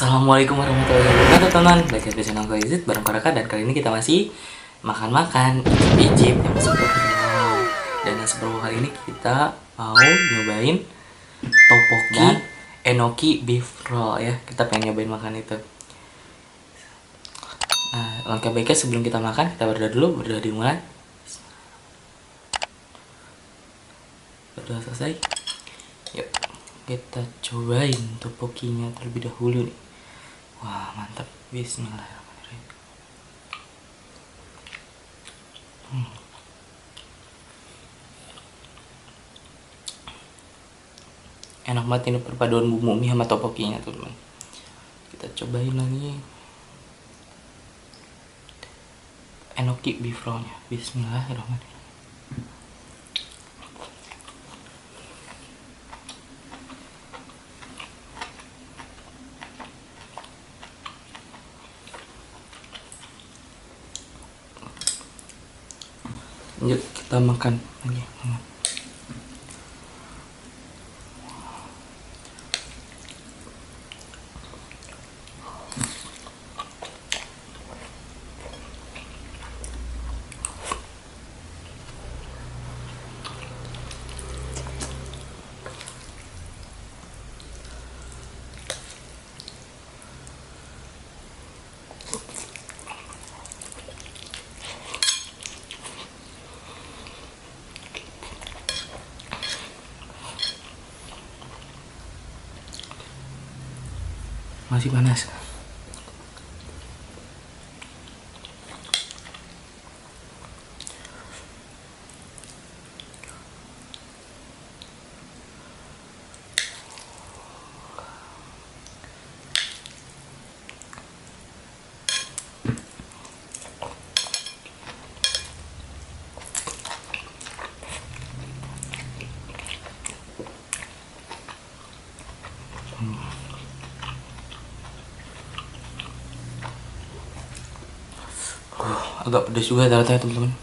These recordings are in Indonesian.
Assalamualaikum warahmatullahi wabarakatuh teman-teman. Balik lagi di channel gue Izid bareng Koraka. Dan kali ini kita masih makan-makan icip-icip yang super wow. Dan yang super wow kali ini kita mau nyobain topoki dan enoki beef roll ya. Kita pengen nyobain makan itu. Nah, langkah baiknya sebelum kita makan, kita berdoa dulu. Berdoa dimulai. Berdoa selesai. Yuk, kita cobain topokinya terlebih dahulu nih. Wah, mantap. Bismillahirrahmanirrahim. Enak banget ini perpaduan bumbu mie sama topokinya tuh teman. Kita cobain lagi enoki beef rollnya. Bismillahirrahmanirrahim. Lanjut kita makan lagi. Masih panas. Agak pedas juga ternyata teman-teman.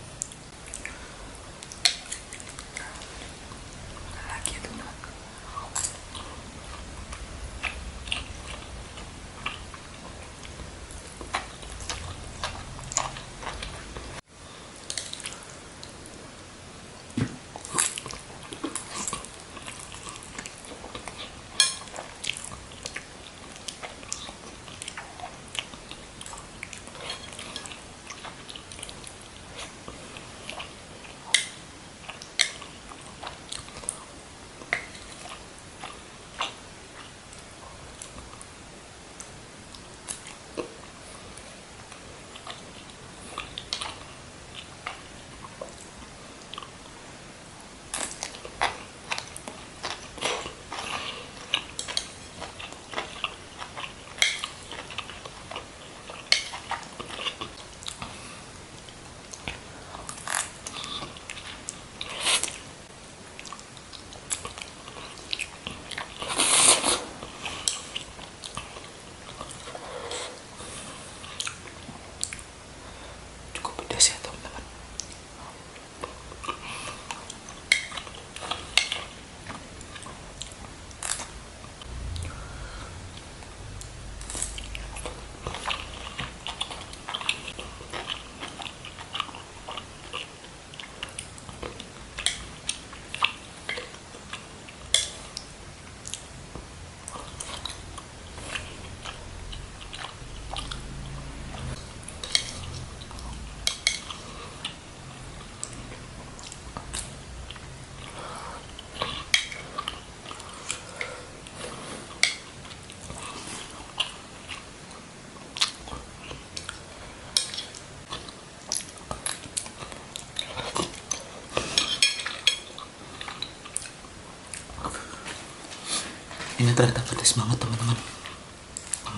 Ini ternyata pedas banget teman-teman.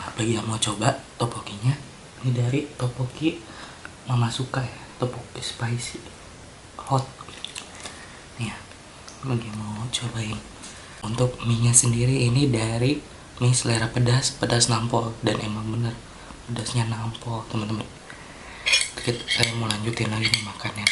Nah, bagi yang mau coba topokinya, ini dari topoki Mama Suka ya, topoki spicy hot. Nih ya, bagi yang mau cobain. Untuk mie nya sendiri ini dari mie selera pedas, pedas nampol, dan emang bener pedasnya nampol teman-teman. Saya mau lanjutin lagi nih makannya.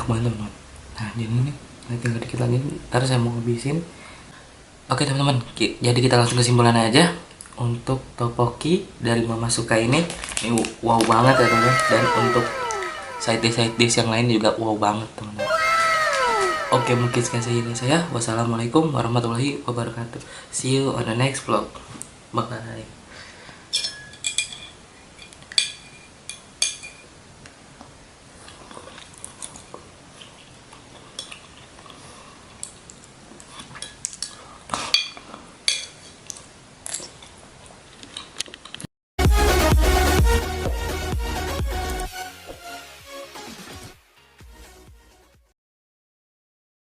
banget teman-teman. Nah jadi ini tinggal dikit lagi, ntar saya mau habisin. Oke teman-teman, jadi kita langsung kesimpulannya aja. Untuk topoki dari Mama Suka ini wow banget ya teman-teman. Dan untuk side dish yang lain juga wow banget teman-teman. Oke, mungkin sekian saja dari saya. Wassalamualaikum warahmatullahi wabarakatuh. See you on the next vlog. Bye.